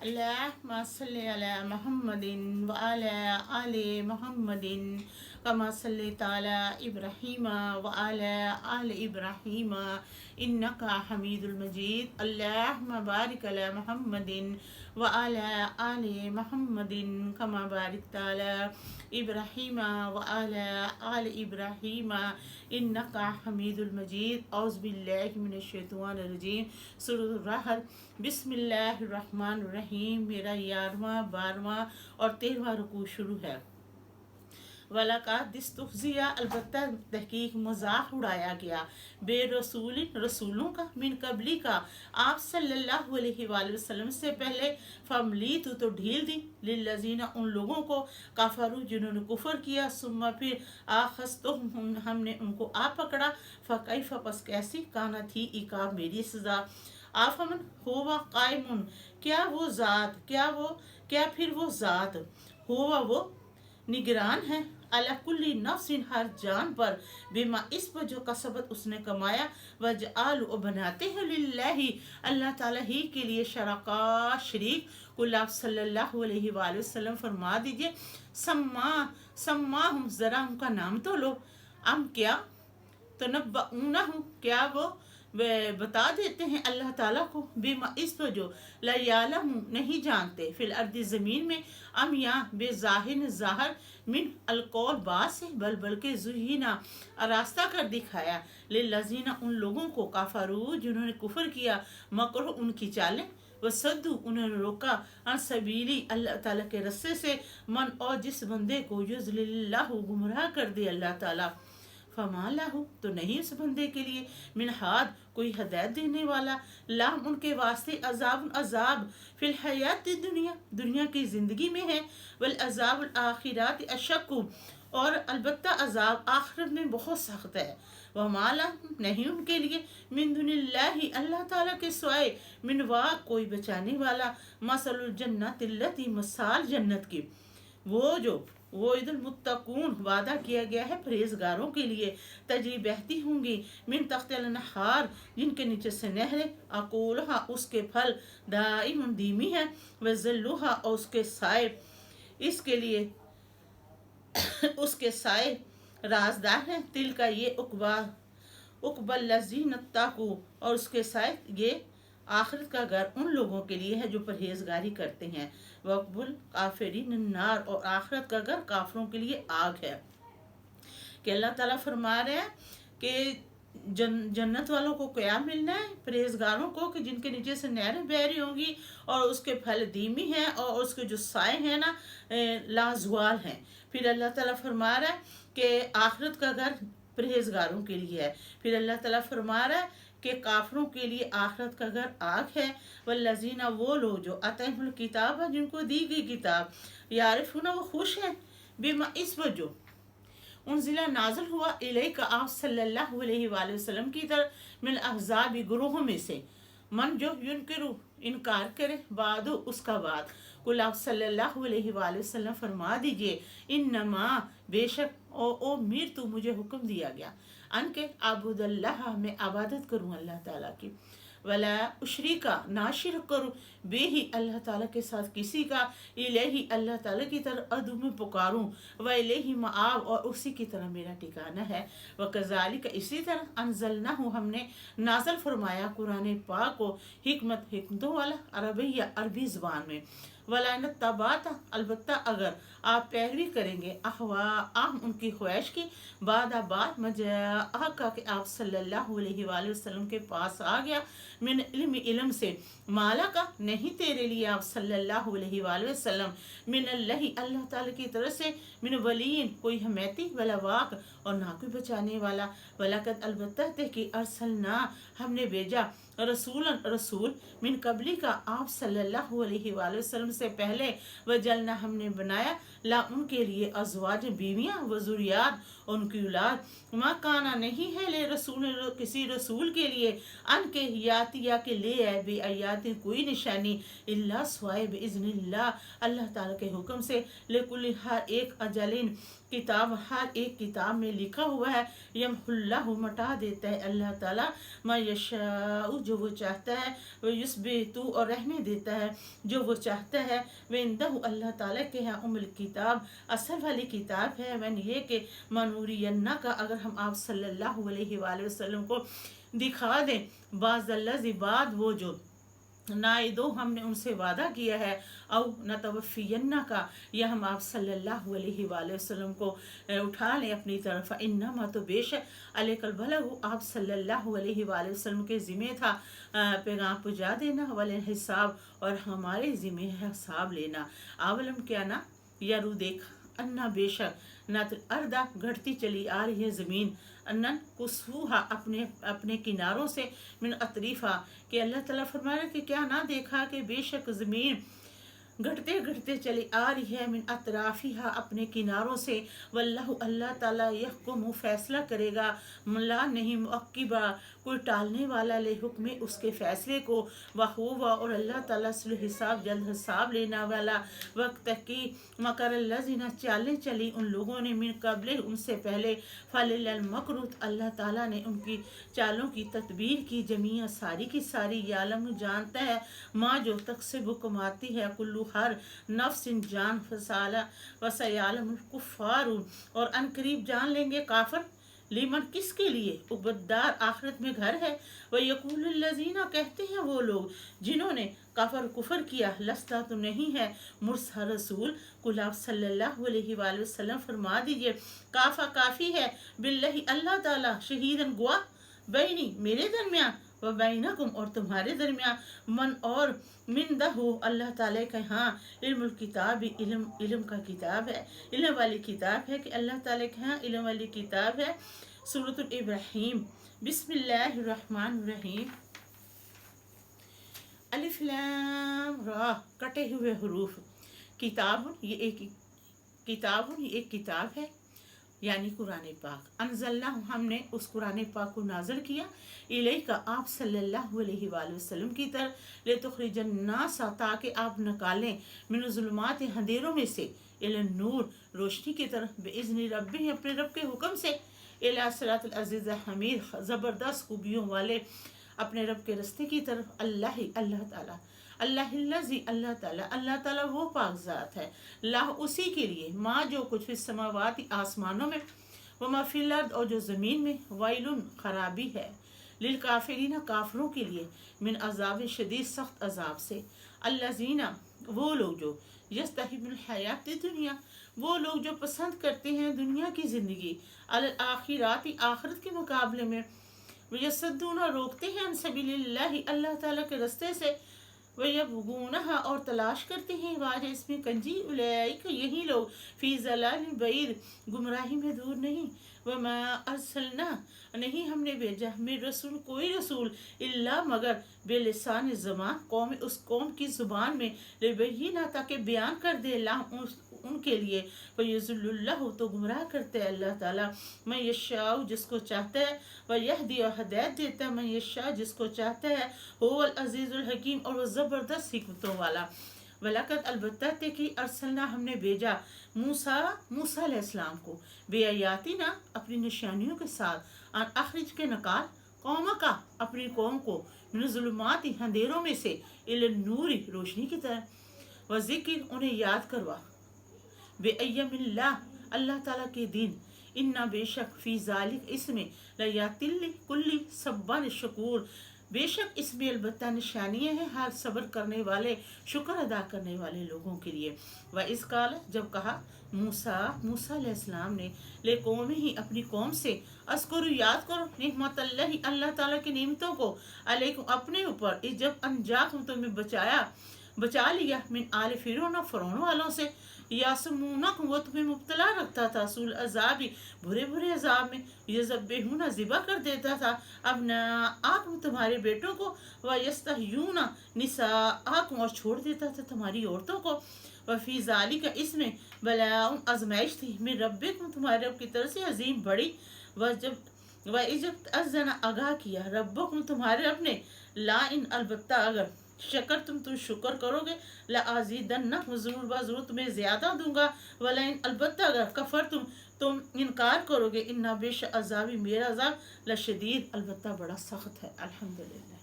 अल्लाहुम्मा सल्लि अला मुहम्मदिन व अला आलि मुहम्मदिन कमा सल्लैता अला इब्राहीम व अला आलि इब्राहीम इन्नका हमीदुल मजीद। अल्लाहुम्मा बारिक अला मुहम्मदिन व अला आलि मुहम्मदिन कमा बारिकता अला इब्राहीम व अला आलि इब्राहीम इन्नका हमीदुल मजीद। औज़ु बिल्लाहि मिनश शैतानिर रजीम। सूरह रहद। बिस्मिल्लाहिर्रहमानिर्रहीम। मेरा 11वां 12वां और 13वां रुकू शुरू है। वलक़दिस्तुहज़िया, अलबत्ता तहकीक मजाक उड़ाया गया, बेरसूलिन, रसूलों का, मिन कबली का, आप सल्लल्लाहु अलैहि वसल्लम से पहले, फमलीतु, तो ढील दी, लिल्लज़ीना, उन लोगों को, काफरू, जिन्होंने कुफर किया, सुम्मा, फिर आखज़तुहुम, हमने उनको आ पकड़ा, फ़कैफ़, पस कैसी, काना, थी, इकाब, मेरी सज़ा। आफमन हुवा कायमुन, क्या फिर वो ज़ात, हुआ वो निगरान है, अला कुल्ली नफ्सिन, हर जान पर, बिमा, इस पर जो कसबत उसने कमाया, वजआलु, और बनाते हैं, लिल्लाही, अल्लाह ताला ही के लिए, शरका, शरीक। कुल, आप सल्लल्लाहु अलैहि वसल्लम फरमा दीजिए, सम्मा हम, जरा उनका नाम तो लो, अम, क्या, तो नब्बऊना, क्या वो वे बता देते हैं अल्लाह ताला को, बिमा, इस पर जो, ला यालमु, नहीं जानते, फिल अर्दी, ज़मीन में, अम, या बेज़ाहिर, ज़ाहर, मिन अलकौल, बात से, बल के ज़ुहीना, रास्ता कर दिखाया, लिल्लज़ीना, उन लोगों को, काफरू, जिन्होंने कुफर किया, मकरू, उनकी चालें, वसद्दू, उन्होंने रोका, अन सबीली, अल्लाह ताला के रस्ते से, मन, और जिस बंदे को युज़लिल्लाहु, गुमराह कर दे अल्लाह ताला, फमा लहू, तो नहीं उस बंदे के लिए, मिन हाद, कोई हदायत देने वाला, लाम, उनके वास्ते, अजाब फिल हयात दुनिया, दुनिया की जिंदगी में है, वल अजाब आखिरात अशक्कु, और अलबत्ता अजाब आखिरत में बहुत सख्त है। वह माला, नहीं उनके लिए, मिन दुनिल्लाही, अल्लाह ताला के सिवाय, मिन वाक, कोई बचाने वाला, मसलुल जन्नतिल्लती, मिसाल जन्नत की, वो इदुल मुत्तकून, वादा किया गया है परहेजगारों के लिए, तजरी, बहती होंगी, मिन तख्तिल नहार, जिनके नीचे से नहरें, अकूलहा, उसके फल, दाइमुन, धीमी है, व ज़िल्लुहा, और उसके साए, इसके लिए उसके साए राजदार हैं, तिल का ये उकबल लज़ीन ताकू, और उसके साए ये आखिरत का घर उन लोगों के लिए है जो परहेजगारी करते हैं, वक़बुल काफिरीन नार, और आखिरत का घर काफिरों के लिए आग है। कि अल्लाह ताला फरमा रहे हैं कि जन्नत वालों को क्या मिलना है, परहेजगारों को, कि जिनके नीचे से नहरें बह रही होंगी, और उसके फल धीमी हैं, और उसके जो साए हैं ना, लाजवाल हैं। फिर अल्लाह ताला फरमा रहा है कि आखिरत का घर परहेजगारों के लिए है। फिर अल्लाह ताला फरमा रहा है कि काफरों के लिए आखिरत का घर आग है। वल्लज़ीना, वो लोग जो अतहुल किताब, जिनको दी गई किताब, यारिफूना, वो खुश हैं, बिमा, इस पर जो उनजिला, नाज़िल हुआ, इलैका, आप सल्लल्लाहु अलैहि वसल्लम की तरफ, मिन अहज़ाबी, गुरोहों में से, मन, जो युनकिरु, इनकार करे, बादो, उसका बाद। कुल, आप सल्लल्लाहु अलैहि वसल्लम फरमा दीजिए, इन्नमा, बेशक, ओ मीर, तू, मुझे हुक्म दिया गया, अनके आबुदल्लाह, मैं इबादत करूँ अल्लाह ताला की, वला उशरीका, ना शिरक करूँ, बे ही, अल्लाह ताला के साथ किसी का, इलैही, अल्लाह ताला की तरफ अदू में पुकारूँ, व इलैही मआब, और उसी की तरह मेरा ठिकाना है। व कज़ालिक, इसी तरह, अनज़लनाहु, हमने नाज़ल फरमाया कुरान पाक को, हिकमतों वाला, अरबिया, अरबी ज़ुबान में, वलान तबाता, अलबत्ता अगर आप पैरवी करेंगे, अहवाअहुम, उनकी ख्वाहिश की, बाद मजाअका, के आप सल्लल्लाहु अलैहि वसल्लम के पास आ गया, मिन इल्म से, माला का, नहीं तेरे लिए आप सल्लल्लाहु अलैहि वसल्लम, मिन अल्लाही, अल्लाह ताला की तरफ से, मिन वलीन, कोई हमेती, वला वाक, और ना कोई बचाने वाला, वलाकत, अलबत्ता थे कि अरसलना, हमने भेजा, रसूल, मिन कबली का, आप सल्लल्लाहु अलैहि वसल्लम से पहले, वजलना, हमने बनाया, ला, उनके लिए, अज़वाज, बीवियाँ, वज़ुरियात, उनकी औलाद, मा काना, नहीं है, ले रसूल, किसी रसूल के लिए, अन के यातिया के ले आए, बे आयातिन, कोई निशानी, इल्ला, स्वाए बिइज़्निल्लाह, अल्लाह ताला के हुक्म से, लेकुल, हर एक अजलिन, किताब, हर एक किताब में लिखा हुआ है, यमहुल्लाहु, मिटा देता है अल्लाह ताला, मा यशाउ, جو وہ چاہتا ہے، وہ یثبتو اور رہنے دیتا ہے جو وہ چاہتا ہے، وہ اندہ اللہ تعالیٰ کے ہاں کتاب اصل والی کتاب ہے، وہ یہ کہ منورینہ کا اگر ہم آپ صلی اللہ علیہ وآلہ وسلم کو دکھا دیں بعض اللہ بعد وہ جو نائدو ہم نے ان سے وعدہ کیا ہے، او نتوفینہ کا یا ہم آپ صلی اللہ علیہ وآلہ وسلم کو اٹھا لیں اپنی طرف، انما تو بے شک علیک البلغ آپ صلی اللہ علیہ وآلہ وسلم کے ذمہ تھا پیغام پہنچا دینا، والے حساب اور ہمارے ذمہ ہے حساب لینا، اولم کیا نا یارو دیکھ انا بے شک نہ اردا گھٹتی چلی آ رہی ہے زمین، انن کسوہا اپنے کناروں سے، من اطریفا کہ اللہ تعالیٰ فرما رہا کہ کیا نہ دیکھا کہ بے شک زمین گھٹتے گھٹتے چلی آ رہی ہے، من اطرافیہا اپنے کناروں سے، واللہ اللہ تعالیٰ یحکم فیصلہ کرے گا، لا نہیں معقبہ کوئی ٹالنے والا لے حکم اس کے فیصلے کو، وہو اور اللہ تعالیٰ صلح حساب جلد حساب لینا والا، وقت تک کی مکر الذین چالیں چلی ان لوگوں نے، من قبل ان سے پہلے، فلل المکرۃ اللہ تعالیٰ نے ان کی چالوں کی تدبیر کی، جمیع ساری کی ساری، یعلم جانتا ہے، ماں جو تکسب کماتی ہے، کلو ہر نفس جان، فسالہ وسیعلم الکفار اور ان قریب جان لیں گے کافر، لیمن کس کے لیے، عبدار آخرت میں گھر ہے، ویقول الذین کہتے ہیں وہ لوگ جنہوں نے کفر کیا، لستا تو نہیں ہے مرسل رسول، کل آپ صلی اللہ علیہ وآلہ وسلم فرما دیجئے، کافا کافی ہے، باللہ اللہ تعالیٰ، شہیدن گواہ، بینی میرے درمیان، و بینکم اور تمہارے درمیان، من اور من دہو اللہ تعالیٰ کا ہاں، علم الکتاب علم کا کتاب ہے، علم والی کتاب ہے، کہ اللہ تعالیٰ کے ہاں علم والی کتاب ہے۔ سورۃ الابراہیم، بسم اللہ الرحمن الرحیم، الف لام را کٹے ہوئے حروف، کتاب یہ ایک کتاب ہے یعنی قرآن پاک، انزلنا ہم نے اس قرآن پاک کو نازل کیا، الیک آپ صلی اللہ علیہ وآلہ وسلم کی طرف، لتخرج الناس تاکہ آپ نکالیں، من الظلمات اندھیروں میں سے، الی النور روشنی کی طرف، باذن ربہ اپنے رب کے حکم سے، الی صراط العزیز الحمید زبردست خوبیوں والے اپنے رب کے رستے کی طرف، اللہ تعالیٰ، اللہ تعالیٰ وہ پاک ذات ہے، لاہ اسی کے لیے، ماں جو کچھ فی السماوات آسمانوں میں، وما فی الارض اور جو زمین میں، ویل خرابی ہے، للکافرین کافروں کے لیے، من عذاب شدید سخت عذاب سے، الذین وہ لوگ جو یستحبون الحیات دنیا وہ لوگ جو پسند کرتے ہیں دنیا کی زندگی، علی الآخرات آخرت کے مقابلے میں، ویصدون روکتے ہیں عن سبیل اللہ اللہ تعالیٰ کے رستے سے، ویبغونہا اور تلاش کرتے ہیں واجہ اس میں کنجی، اولئک یہی لوگ، فی ضلال بعید گمراہی میں دور نہیں، وما ارسلنا نہیں ہم نے بھیجا من رسول کوئی رسول، الا مگر بلسان زبان اس قوم کی زبان میں، لبینہ تاکہ بیان کر دے لہم ان کے لیے، فیضل اللہ تو گمراہ کرتے ہیں اللہ تعالیٰ، من یشاء جس کو چاہتا ہے، ویہدی اور ہدایت دیتا ہے، من یشاء جس کو چاہتا ہے، هو العزیز الحکیم اور وہ زبردست حکمتوں والا، وَلَقَدْ البتہ کہ ارسلنا ہم نے بھیجا موسیٰ علیہ السلام کو، بے آیاتنا اپنی نشانیوں کے ساتھ، ان اخرج کے نکال قوم کا اپنی قوم کو، من الظلمات اندھیروں میں سے، الی النور روشنی کی طرف، وذکر انہیں یاد کروا، بے ایم اللہ تعالیٰ کے دین، انا بے شک فی ذالک اس میں، لیاتل کلی صبار شکور بے شک اس میں البتہ نشانیاں ہیں ہر صبر کرنے والے شکر ادا کرنے والے لوگوں کے لیے، وَإِذْ قَالَ جب کہا موسیٰ علیہ السلام نے، لے قوم ہی اپنی قوم سے، اذکروا یاد کرو نعمت اللہ تعالیٰ کی نعمتوں کو، علیکم اپنے اوپر، جب انجاکم تمہیں بچا لیا، من آل فرعون والوں سے، یاسمونکم وہ تمہیں مبتلا رکھتا تھا، سوء العذاب برے عذاب میں، یذبحون ذبح کر دیتا تھا، ابناءکم تمہارے بیٹوں کو، ویستحیون نساءکم اور چھوڑ دیتا تھا تمہاری عورتوں کو، وفی ذالک اس میں بلاء آزمائش تھی، من ربکم تمہارے رب کی طرف سے عظیم بڑی، وَإِذْ أَذَّنَ آگاہ کیا ربکم تمہارے رب نے، لا ان البتہ اگر شکر تم شکر کرو گے، لَأَزِيدَنَّکُمْ ضرور تمہیں زیادہ دوں گا، وَلَئِنْ البتہ اگر کفر تم انکار کرو گے، ان بے شک عذابی میرا عذاب لشدید البتہ بڑا سخت ہے۔ الحمدللہ۔